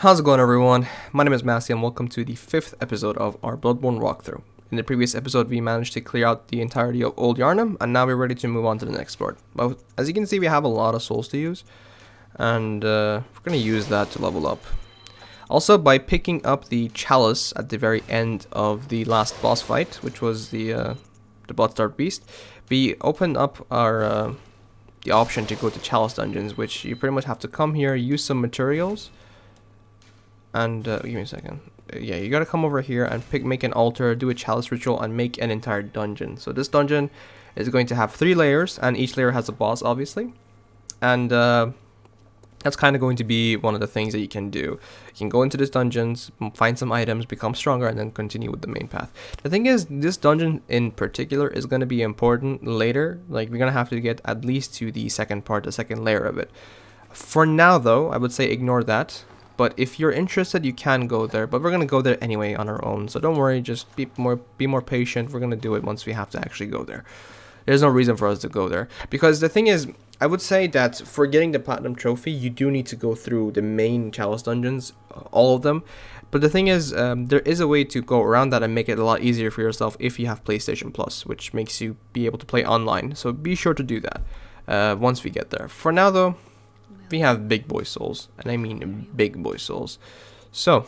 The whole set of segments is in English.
How's it going, everyone? My name is Masih and welcome to the 5th episode of our Bloodborne walkthrough. In the previous episode, we managed to clear out the entirety of Old Yarnum, and now we're ready to move on to the next part. But as you can see, we have a lot of souls to use, and we're going to use that to level up. Also, by picking up the chalice at the very end of the last boss fight, which was the Darkbeast, we opened up our the option to go to chalice dungeons, which you pretty much have to come here, use some materials. And give me a second. Yeah, you gotta come over here and make an altar, do a chalice ritual, and make an entire dungeon. So this dungeon is going to have 3 layers, and each layer has a boss, obviously. And that's kind of going to be one of the things that you can do. You can go into these dungeons, find some items, become stronger, and then continue with the main path. The thing is, this dungeon in particular is going to be important later. Like, we're going to have to get at least to the second part, the second layer of it. For now, though, I would say ignore that. But if you're interested, you can go there. But we're going to go there anyway on our own. So don't worry, just be more patient. We're going to do it once we have to actually go there. There's no reason for us to go there. Because the thing is, I would say that for getting the Platinum Trophy, you do need to go through the main Chalice dungeons, all of them. But the thing is, there is a way to go around that and make it a lot easier for yourself if you have PlayStation Plus, which makes you be able to play online. So be sure to do that once we get there. For now, though, we have big boy souls, and I mean big boy souls. So,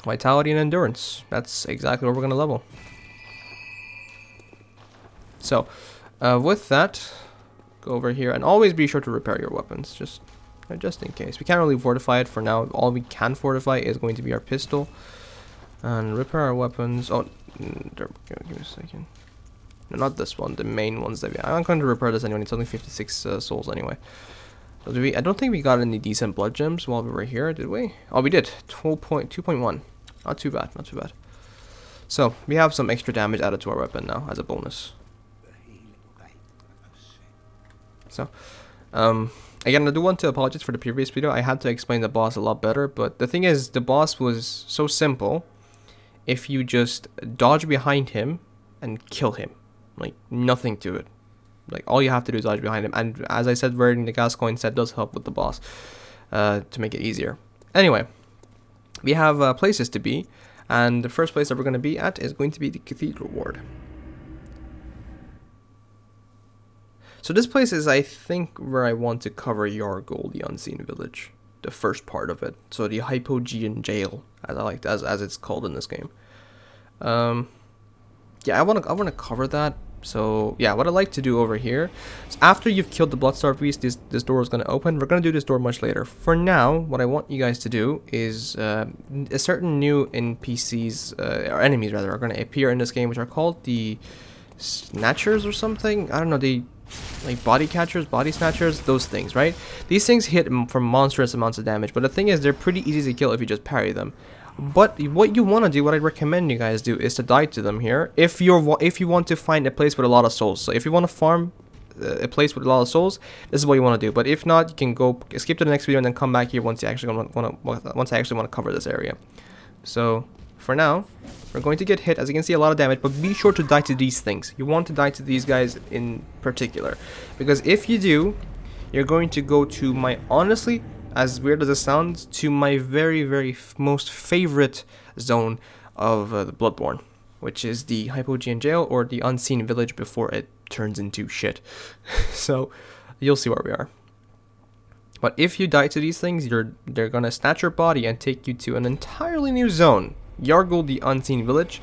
vitality and endurance. That's exactly what we're going to level. So, with that, go over here, and always be sure to repair your weapons, just in case. We can't really fortify it for now. All we can fortify is going to be our pistol. And repair our weapons. Oh, there, give me a second. No, not this one, the main ones that I'm going to repair this anyway. It's only 56 souls anyway. So I don't think we got any decent blood gems while we were here, did we? Oh, we did. 2.1. Not too bad, not too bad. So, we have some extra damage added to our weapon now as a bonus. So, again, I do want to apologize for the previous video. I had to explain the boss a lot better, but the thing is, the boss was so simple. If you just dodge behind him and kill him. Like, nothing to it. Like, all you have to do is dodge behind him. And as I said, wearing the gas coin set does help with the boss to make it easier. Anyway, we have places to be. And the first place that we're going to be at is going to be the Cathedral Ward. So this place is, I think, where I want to cover Yahar'gul, the Unseen Village. The first part of it. So the Hypogean Jail, as it's called in this game. Yeah, I want to cover that. So, yeah, what I like to do over here is after you've killed the Darkbeast, this door is going to open. We're going to do this door much later. For now, what I want you guys to do is a certain new NPCs, or enemies rather, are going to appear in this game, which are called the Snatchers or something. I don't know, like body catchers, body snatchers, those things, right? These things hit for monstrous amounts of damage, but the thing is, they're pretty easy to kill if you just parry them. But what you want to do, what I recommend you guys do, is to die to them here. If you want to find a place with a lot of souls. So if you want to farm a place with a lot of souls, this is what you want to do. But if not, you can go skip to the next video and then come back here once I actually want to cover this area. So for now, we're going to get hit. As you can see, a lot of damage. But be sure to die to these things. You want to die to these guys in particular, because if you do, you're going to go to my honestly, as weird as it sounds, to my very most favorite zone of the Bloodborne, which is the Hypogean Jail, or the Unseen Village before it turns into shit. So, you'll see where we are. But if you die to these things, they're gonna snatch your body and take you to an entirely new zone, Yahar'gul, the Unseen Village.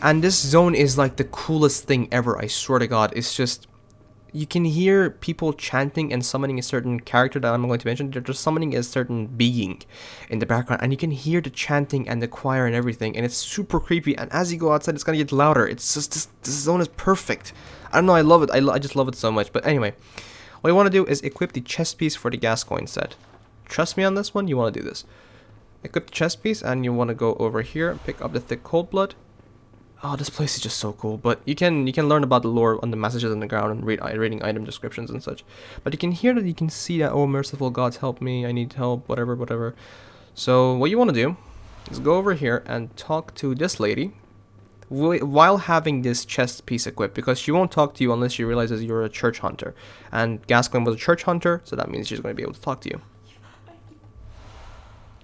And this zone is like the coolest thing ever, I swear to God. It's just, you can hear people chanting and summoning a certain character that I'm going to mention. They're just summoning a certain being in the background, and you can hear the chanting and the choir and everything, and it's super creepy. And as you go outside, it's gonna get louder. It's just this zone is perfect. I don't know, I love it. I just love it so much. But anyway, what you want to do is equip the chest piece for the gas coin set. Trust me on this one. You want to do this. Equip the chest piece, and you want to go over here and pick up the thick cold blood. Oh, this place is just so cool. But you can learn about the lore on the messages on the ground and reading item descriptions and such. But you can hear that, you can see that, oh, merciful gods, help me, I need help, whatever. So what you want to do is go over here and talk to this lady while having this chest piece equipped, because she won't talk to you unless she realizes you're a church hunter. And Gascoigne was a church hunter, so that means she's going to be able to talk to you.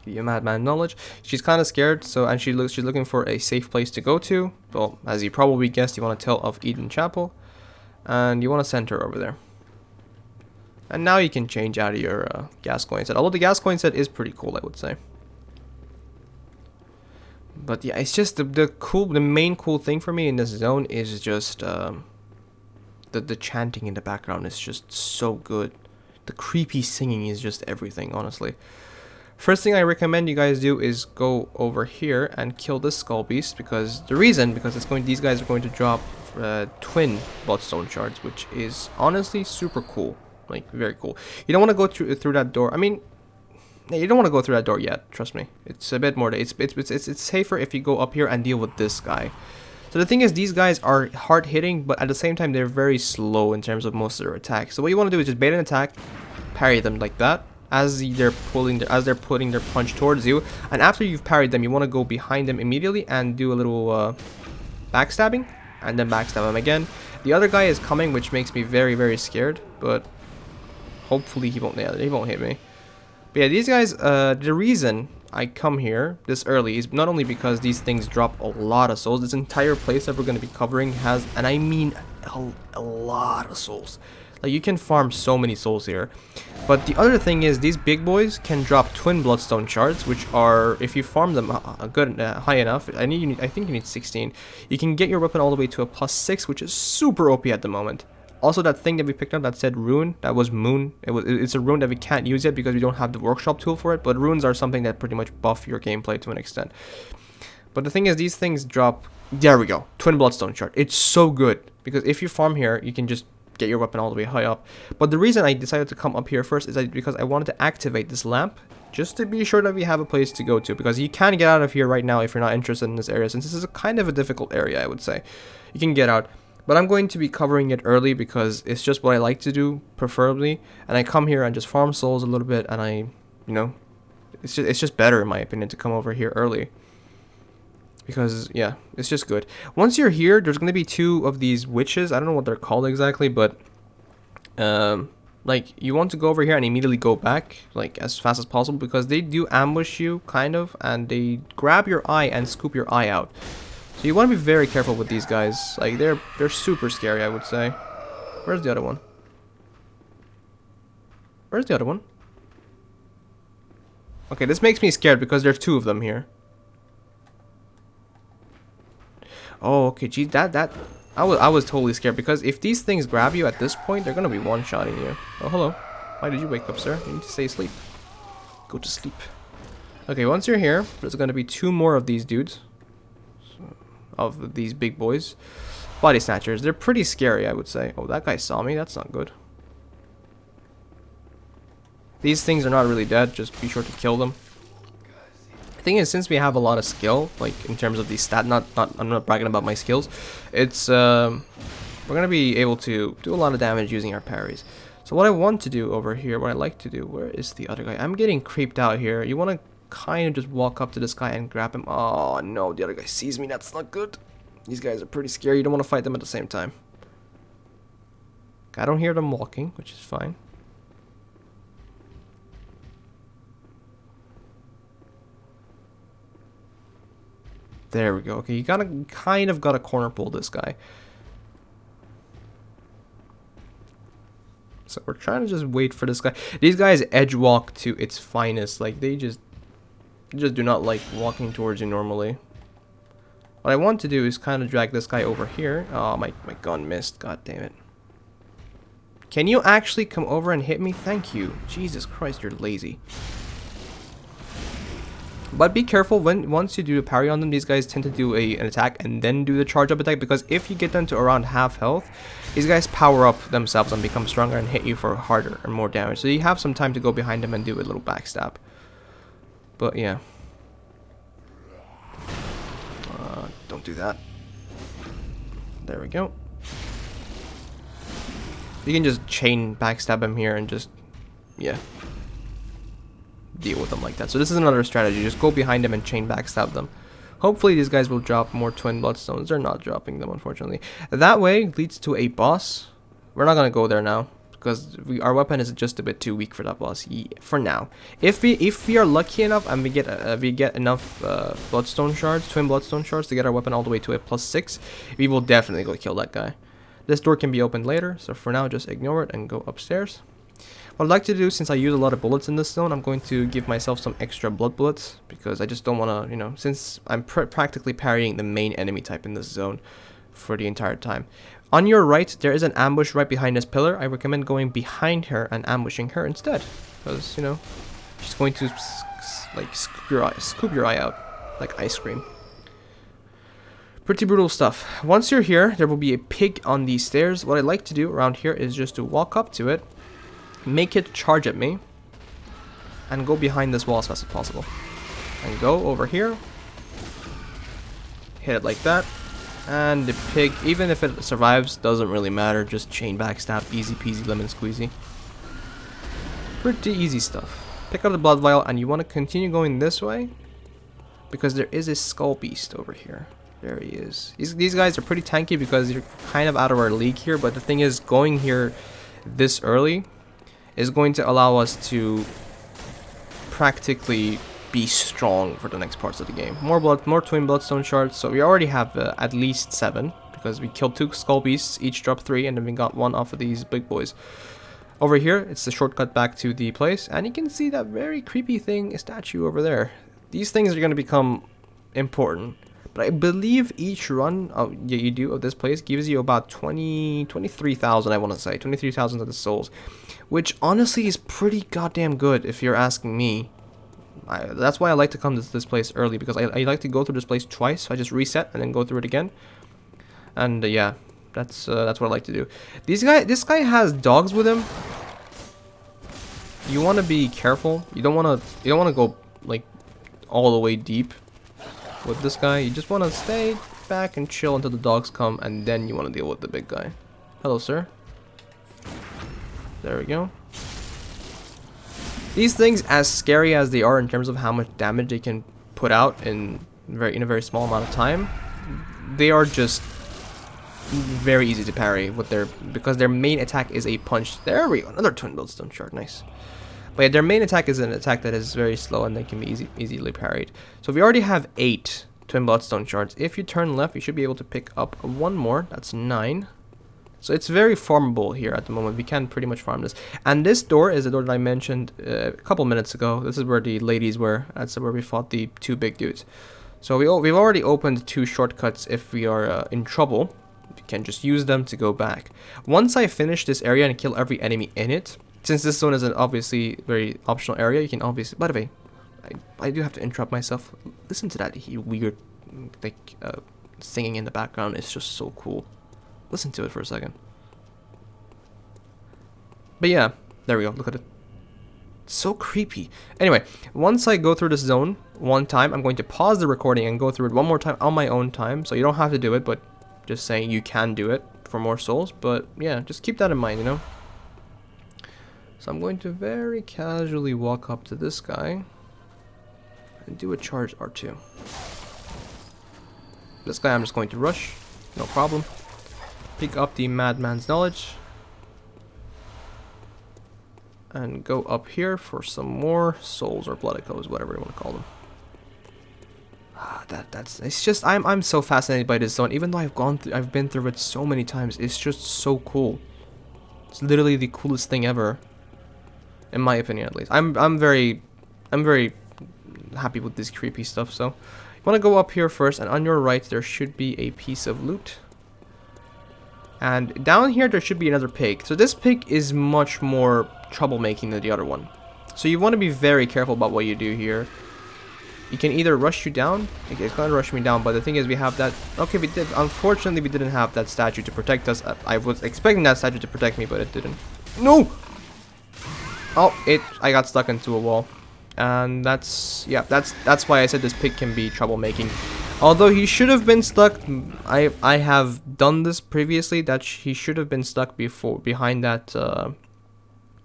The madman knowledge. She's kind of scared, so and she's looking for a safe place to go to. Well, as you probably guessed, you want to tell of Eden Chapel, and you want to send her over there. And now you can change out of your Gascoigne set. Although the Gascoigne set is pretty cool, I would say. But yeah, it's just the main cool thing for me in this zone is just the chanting in the background is just so good. The creepy singing is just everything, honestly. First thing I recommend you guys do is go over here and kill this skull beast, because these guys are going to drop twin bloodstone shards, which is honestly super cool, like very cool. You don't want to go through that door. I mean, you don't want to go through that door yet. Trust me, it's a bit more. It's safer if you go up here and deal with this guy. So the thing is, these guys are hard hitting, but at the same time they're very slow in terms of most of their attacks. So what you want to do is just bait an attack, parry them like that. As they're putting their punch towards you, and after you've parried them, you want to go behind them immediately and do a little backstabbing, and then backstab them again. The other guy is coming, which makes me very, very scared, but hopefully he won't hit me. But yeah, these guys, the reason I come here this early is not only because these things drop a lot of souls. This entire place that we're going to be covering has, and I mean a lot of souls. Like, you can farm so many souls here. But the other thing is, these big boys can drop twin bloodstone shards, which are, if you farm them high enough, I think you need 16. You can get your weapon all the way to a +6, which is super OP at the moment. Also, that thing that we picked up that said rune, that was moon. It's a rune that we can't use yet because we don't have the workshop tool for it. But runes are something that pretty much buff your gameplay to an extent. But the thing is, these things drop. There we go, twin bloodstone shard. It's so good because if you farm here, you can just get your weapon all the way high up. But the reason I decided to come up here first is because I wanted to activate this lamp just to be sure that we have a place to go to, because you can get out of here right now if you're not interested in this area, since this is a kind of a difficult area. I would say you can get out, but I'm going to be covering it early because it's just what I like to do, preferably. And I come here and just farm souls a little bit, and it's just better in my opinion to come over here early. Because, yeah, it's just good. Once you're here, there's going to be 2 of these witches. I don't know what they're called exactly, but, like, you want to go over here and immediately go back, like, as fast as possible, because they do ambush you, kind of, and they grab your eye and scoop your eye out. So you want to be very careful with these guys. Like, they're super scary, I would say. Where's the other one? Where's the other one? Okay, this makes me scared because there's 2 of them here. Oh, okay, geez, I was totally scared, because if these things grab you at this point, they're gonna be one-shotting you. Oh, hello. Why did you wake up, sir? You need to stay asleep. Go to sleep. Okay, once you're here, there's gonna be 2 more of these dudes. Of these big boys. Body snatchers. They're pretty scary, I would say. Oh, that guy saw me. That's not good. These things are not really dead. Just be sure to kill them. The thing is, since we have a lot of skill, like in terms of these I'm not bragging about my skills. It's we're gonna be able to do a lot of damage using our parries. So what I want to do over here, what I like to do, where is the other guy? I'm getting creeped out here. You want to kind of just walk up to this guy and grab him. Oh no, the other guy sees me. That's not good. These guys are pretty scary. You don't want to fight them at the same time. I don't hear them walking, which is fine. There we go. Okay, you kind of gotta corner pull this guy. So we're trying to just wait for this guy. These guys edge walk to its finest. Like, they just do not like walking towards you normally. What I want to do is kind of drag this guy over here. Oh, my gun missed. God damn it. Can you actually come over and hit me? Thank you. Jesus Christ, you're lazy. But be careful once you do the parry on them. These guys tend to do an attack and then do the charge up attack, because if you get them to around half health, these guys power up themselves and become stronger and hit you for harder and more damage. So you have some time to go behind them and do a little backstab. But yeah, don't do that. There we go. You can just chain backstab him here and just, yeah, deal with them like that. So this is another strategy. Just go behind them and chain backstab them. Hopefully these guys will drop more twin bloodstones. They're not dropping them, unfortunately. That way leads to a boss. We're not going to go there now. because our weapon is just a bit too weak for that boss for now. If we are lucky enough and we get enough bloodstone shards, twin bloodstone shards, to get our weapon all the way to a +6, we will definitely go kill that guy. This door can be opened later, so for now just ignore it and go upstairs. What I'd like to do, since I use a lot of bullets in this zone, I'm going to give myself some extra blood bullets, because I just don't want to, you know, since I'm practically parrying the main enemy type in this zone for the entire time. On your right, there is an ambush right behind this pillar. I recommend going behind her and ambushing her instead, because, you know, she's going to like scoop your eye out like ice cream. Pretty brutal stuff. Once you're here, there will be a pig on these stairs. What I like to do around here is just to walk up to it, make it charge at me, and go behind this wall as fast as possible. And go over here, hit it like that, and the pig, even if it survives, doesn't really matter. Just chain backstab, easy peasy lemon squeezy. Pretty easy stuff. Pick up the blood vial, and you want to continue going this way, because there is a skull beast over here. There he is. These guys are pretty tanky because you're kind of out of our league here, but the thing is, going here this early is going to allow us to practically be strong for the next parts of the game. More twin bloodstone shards, so we already have at least 7, because we killed 2 skull beasts, each dropped 3, and then we got 1 off of these big boys. Over here, it's the shortcut back to the place, and you can see that very creepy thing, a statue over there. These things are going to become important, but I believe each run you do of this place gives you about 23,000, I want to say, 23,000 of the souls, which honestly is pretty goddamn good if you're asking me. That's why I like to come to this place early, because I like to go through this place twice. So I just reset and then go through it again. And yeah, that's what I like to do. This guy has dogs with him. You want to be careful. You don't want to go like all the way deep with this guy. You just want to stay back and chill until the dogs come, and then you want to deal with the big guy. Hello, sir. There we go. These things, as scary as they are in terms of how much damage they can put out in a very small amount of time, they are just very easy to parry with because their main attack is a punch. There we go, another twin bloodstone shard, nice. But yeah, their main attack is an attack that is very slow and they can be easily parried. So we already have 8 twin bloodstone shards. If you turn left, you should be able to pick up 1 more. That's 9. So it's very farmable here at the moment. We can pretty much farm this. And this door is the door that I mentioned a couple minutes ago. This is where the ladies were. That's where we fought the 2 big dudes. So we've already opened 2 shortcuts if we are in trouble. We can just use them to go back. Once I finish this area and kill every enemy in it, since this zone is an obviously very optional area, you can obviously... By the way, I do have to interrupt myself. Listen to that weird like singing in the background. It's just so cool. Listen to it for a second. But yeah, there we go. Look at it. It's so creepy. Anyway, once I go through this zone one time, I'm going to pause the recording and go through it one more time on my own time. So you don't have to do it, but just saying you can do it for more souls. But yeah, just keep that in mind, you know. So I'm going to very casually walk up to this guy and do a charge R2. This guy I'm just going to rush. No problem. Pick up the Madman's Knowledge and go up here for some more souls or blood echoes, whatever you want to call them. It's just I'm so fascinated by this zone. Even though I've been through it so many times, it's just so cool. It's literally the coolest thing ever, in my opinion at least. I'm very happy with this creepy stuff. So you want to go up here first, and on your right there should be a piece of loot. And down here there should be another pig. So this pig is much more troublemaking than the other one. So you want to be very careful about what you do here. You can either rush you down. Okay, it's gonna rush me down, but the thing is we have that. Okay, we did. Unfortunately, we didn't have that statue to protect us. I was expecting that statue to protect me, but it didn't. No! Oh, I got stuck into a wall. And that's why I said this pig can be troublemaking. Although he should have been stuck, I have done this previously. That he should have been stuck behind that,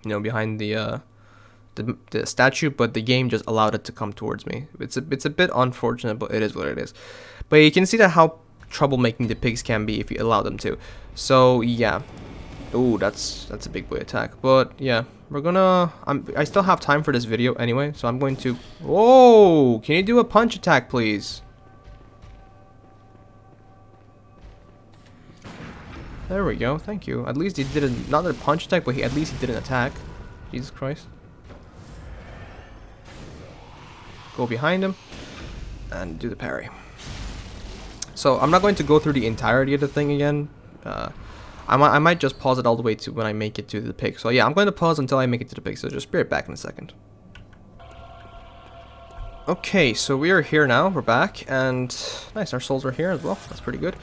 behind the statue. But the game just allowed it to come towards me. It's a bit unfortunate, but it is what it is. But you can see that how troublemaking the pigs can be if you allow them to. So yeah, Ooh, that's a big boy attack. But yeah, we're gonna. I still have time for this video anyway, so I'm going to. Whoa! Can you do a punch attack, please? There we go. Thank you. At least he did not a punch attack, but at least he did an attack. Jesus Christ. Go behind him and do the parry. So I'm not going to go through the entirety of the thing again. I might just pause it all the way to when I make it to the pig. So yeah, I'm going to pause until I make it to the pig. So just be right back in a second. Okay, so we are here now. We're back, and nice, our souls are here as well. That's pretty good.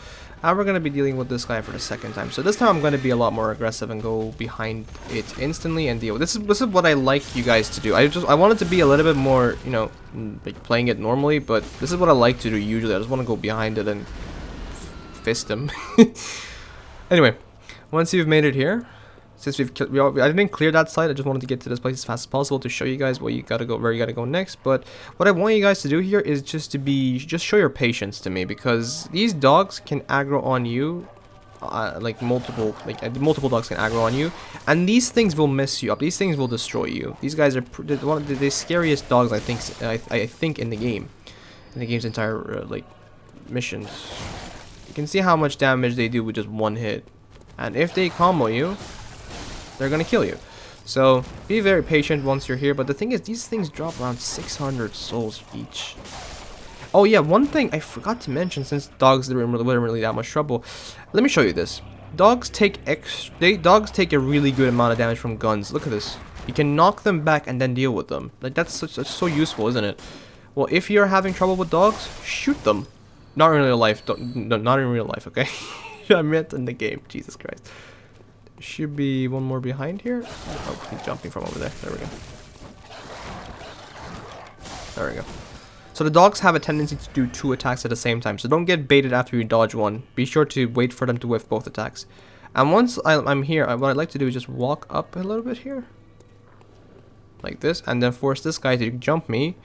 And we're going to be dealing with this guy for the second time. So this time I'm going to be a lot more aggressive and go behind it instantly and deal with this. Is what I like you guys to do. I wanted to be a little bit more, you know, like playing it normally, but this is what I like to do usually. I just want to go behind it and fist him. Anyway, once you've made it here, since I didn't clear that side, I just wanted to get to this place as fast as possible to show you guys where you gotta go next. But what I want you guys to do here is just show your patience to me, because these dogs can aggro on you, multiple dogs can aggro on you, and these things will mess you up. These things will destroy you. These guys are one of the scariest dogs I think in the game, in the game's entire missions. You can see how much damage they do with just one hit, and if they combo you, they're gonna kill you. So be very patient once you're here. But the thing is, these things drop around 600 souls each. Oh yeah, one thing I forgot to mention, since dogs are in really that much trouble, let me show you this. Dogs take a really good amount of damage from guns. Look at this. You can knock them back and then deal with them. Like that's so useful, isn't it? Well, if you're having trouble with dogs, shoot them. Not in real life. No, not in real life. Okay. I meant in the game. Jesus Christ. Should be one more behind here. Oh, he's jumping from over there. There we go. There we go. So the dogs have a tendency to do 2 attacks at the same time. So don't get baited after you dodge one. Be sure to wait for them to whiff both attacks. And once I'm here, what I'd like to do is just walk up a little bit here. Like this. And then force this guy to jump me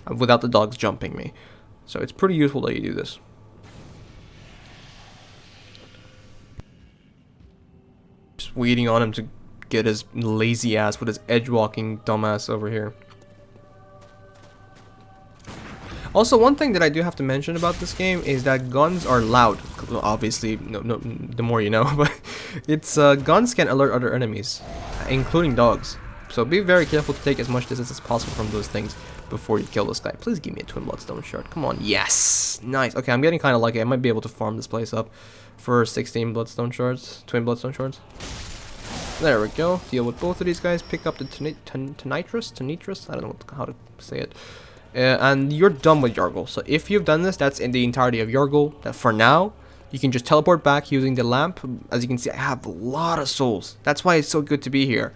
without the dogs jumping me. So it's pretty useful that you do this. Just waiting on him to get his lazy ass with his edge walking dumbass over here. Also, one thing that I do have to mention about this game is that guns are loud. Obviously, no, the more you know, but it's guns can alert other enemies, including dogs. So be very careful to take as much distance as possible from those things before you kill this guy. Please give me a twin bloodstone shard. Come on, yes, nice. Okay, I'm getting kind of lucky. I might be able to farm this place up for 16 bloodstone shards, twin bloodstone shards. There we go. Deal with both of these guys. Pick up the Tonitrus. I don't know how to say it. And you're done with Yahar'gul. So if you've done this, that's in the entirety of Yahar'gul. That for now, you can just teleport back using the lamp. As you can see, I have a lot of souls. That's why it's so good to be here.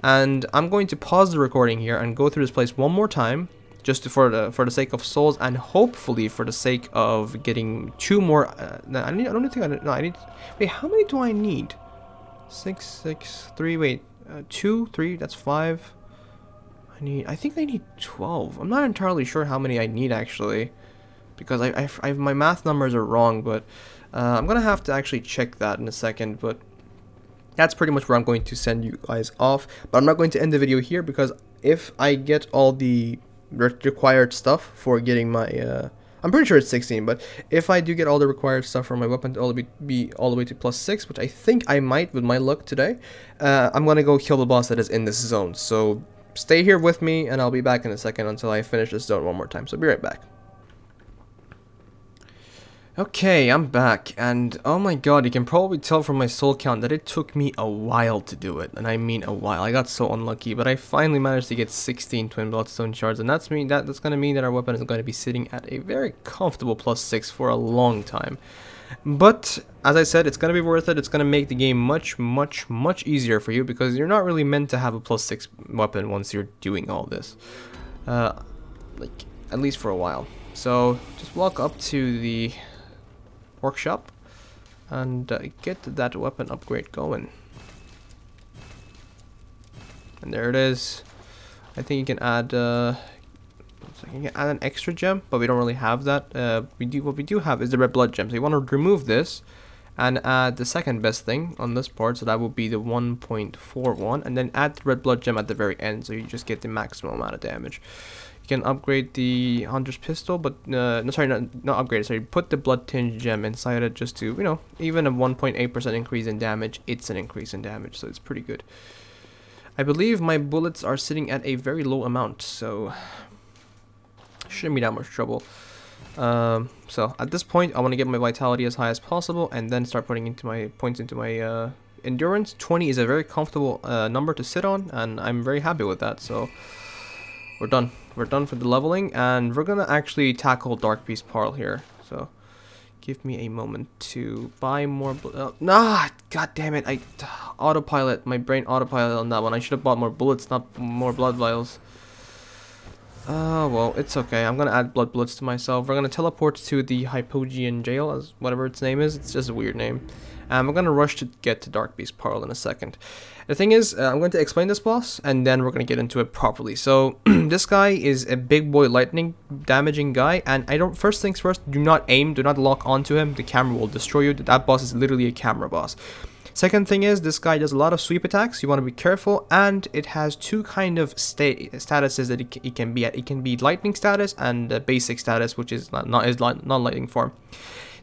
And I'm going to pause the recording here and go through this place one more time, just for the sake of souls, and hopefully for the sake of getting 2 more. I need. Wait, how many do I need? 6, 6, 3. Wait, 2, 3. That's 5. I think I need 12. I'm not entirely sure how many I need actually, because my math numbers are wrong. But I'm gonna have to actually check that in a second. But that's pretty much where I'm going to send you guys off. But I'm not going to end the video here, because if I get all the required stuff for getting my I'm pretty sure it's 16, but if I do get all the required stuff for my weapon to be all the way to +6, which I think I might with my luck today, I'm gonna go kill the boss that is in this zone. So stay here with me, and I'll be back in a second until I finish this zone one more time. So be right back. Okay, I'm back, and oh my god, you can probably tell from my soul count that it took me a while to do it, and I mean a while. I got so unlucky, but I finally managed to get 16 twin bloodstone shards, and that's gonna mean that our weapon is going to be sitting at a very comfortable +6 for a long time. But as I said, it's gonna be worth it. It's gonna make the game much easier for you, because you're not really meant to have a +6 weapon once you're doing all this, like at least for a while. So just walk up to the workshop and get that weapon upgrade going. And there it is. I think you can add an extra gem, but we don't really have that. What we do have is the red blood gem. So you want to remove this and add the second best thing on this part, so that would be the 1.41, and then add the red blood gem at the very end, so you just get the maximum amount of damage. You can upgrade the Hunter's Pistol, but no, sorry, not upgrade it, sorry, put the blood tinged gem inside it just to, you know, even a 1.8% increase in damage, it's an increase in damage, so it's pretty good. I believe my bullets are sitting at a very low amount, so shouldn't be that much trouble. So at this point I want to get my vitality as high as possible and then start putting into my points into my endurance. 20 is a very comfortable number to sit on, and I'm very happy with that. So we're done for the leveling, and we're gonna actually tackle Darkbeast Paarl here. So give me a moment to buy more god damn it, I autopilot, my brain autopilot on that one. I should have bought more bullets, not more blood vials. Oh, well, it's okay. I'm gonna add blood bullets to myself. We're gonna teleport to the Hypogean jail, as whatever its name is. It's just a weird name. And we're gonna rush to get to Darkbeast Paarl in a second. The thing is, I'm going to explain this boss, and then we're gonna get into it properly. So, this guy is a big boy lightning damaging guy, and first things first, do not aim, do not lock onto him. The camera will destroy you. That boss is literally a camera boss. Second thing is, this guy does a lot of sweep attacks. You want to be careful, and it has two kind of statuses that it can be at. It can be lightning status and basic status, which is non-lightning form.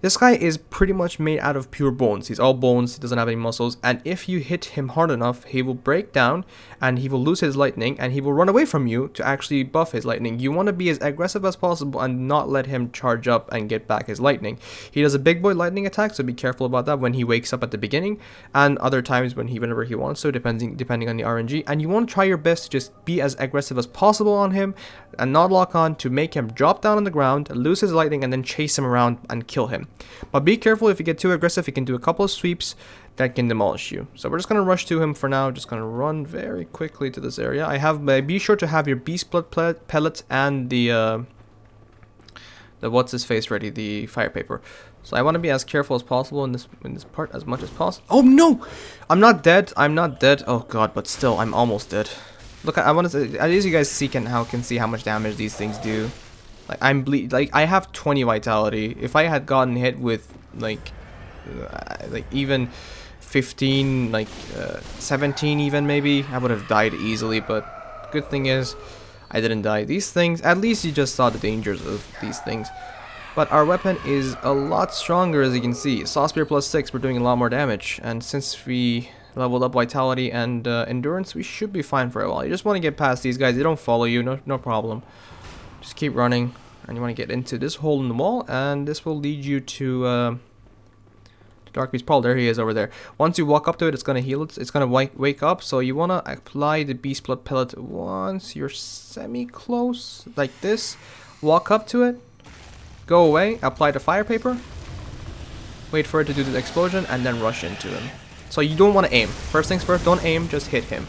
This guy is pretty much made out of pure bones. He's all bones, he doesn't have any muscles, and if you hit him hard enough, he will break down, and he will lose his lightning, and he will run away from you to actually buff his lightning. You want to be as aggressive as possible and not let him charge up and get back his lightning. He does a big boy lightning attack, so be careful about that when he wakes up at the beginning, and other times whenever he wants to, depending on the RNG. And you want to try your best to just be as aggressive as possible on him, and not lock on to make him drop down on the ground, lose his lightning, and then chase him around and kill him. But be careful, if you get too aggressive, you can do a couple of sweeps that can demolish you. So we're just going to rush to him for now. Just going to run very quickly to this area. Be sure to have your beast blood pellets and the what's his face ready, the fire paper. So I want to be as careful as possible in this part as much as possible. Oh no! I'm not dead. Oh god, but still I'm almost dead. Look, I want to, at least you guys can see how much damage these things do. Like I have 20 vitality. If I had gotten hit with like even 15, 17 even maybe, I would have died easily. But good thing is, I didn't die. These things, at least you just saw the dangers of these things. But our weapon is a lot stronger, as you can see. Saw Spear plus 6, we're doing a lot more damage. And since we leveled up vitality and endurance, we should be fine for a while. You just want to get past these guys. They don't follow you, no problem. Just keep running, and you want to get into this hole in the wall, and this will lead you to Darkbeast Paarl. There he is over there. Once you walk up to it, it's going to heal it. It's going to wake up, so you want to apply the beast blood pellet once you're semi-close, like this. Walk up to it, go away, apply the fire paper, wait for it to do the explosion, and then rush into him. So you don't want to aim. First things first, don't aim, just hit him.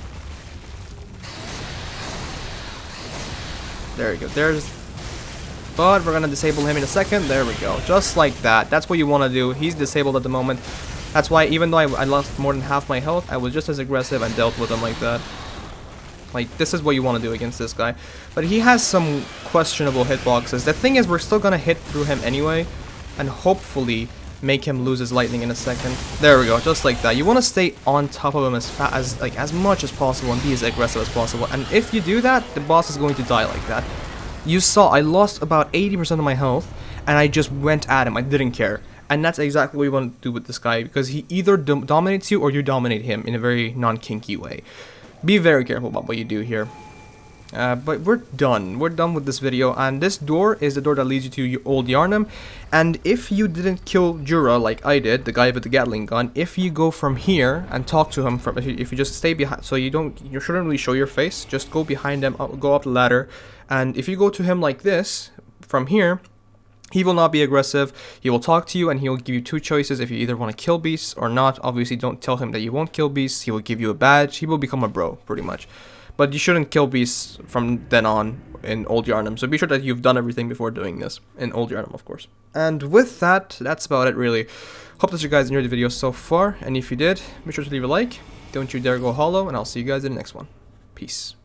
There we go. But we're gonna disable him in a second. There we go. Just like that. That's what you want to do. He's disabled at the moment. That's why, even though I lost more than half my health, I was just as aggressive and dealt with him like that. Like, this is what you want to do against this guy. But he has some questionable hitboxes. The thing is, we're still gonna hit through him anyway, and hopefully make him lose his lightning in a second. There we go, just like that. You want to stay on top of him as much as possible and be as aggressive as possible. And if you do that, the boss is going to die like that. You saw I lost about 80% of my health, and I just went at him. I didn't care. And that's exactly what you want to do with this guy, because he either dominates you or you dominate him in a very non-kinky way. Be very careful about what you do here. But we're done. We're done with this video, and this door is the door that leads you to Old Yhar'gul. And if you didn't kill Jura like I did, the guy with the Gatling gun, if you go from here and talk to him, if you just stay behind, so you shouldn't really show your face, just go behind him, go up the ladder, and if you go to him like this, from here, he will not be aggressive. He will talk to you, and he will give you two choices if you either want to kill beasts or not. Obviously, don't tell him that you won't kill beasts. He will give you a badge. He will become a bro, pretty much. But you shouldn't kill beasts from then on in Old Yhar'gul. So be sure that you've done everything before doing this. In Old Yhar'gul, of course. And with that, that's about it, really. Hope that you guys enjoyed the video so far. And if you did, make sure to leave a like. Don't you dare go hollow. And I'll see you guys in the next one. Peace.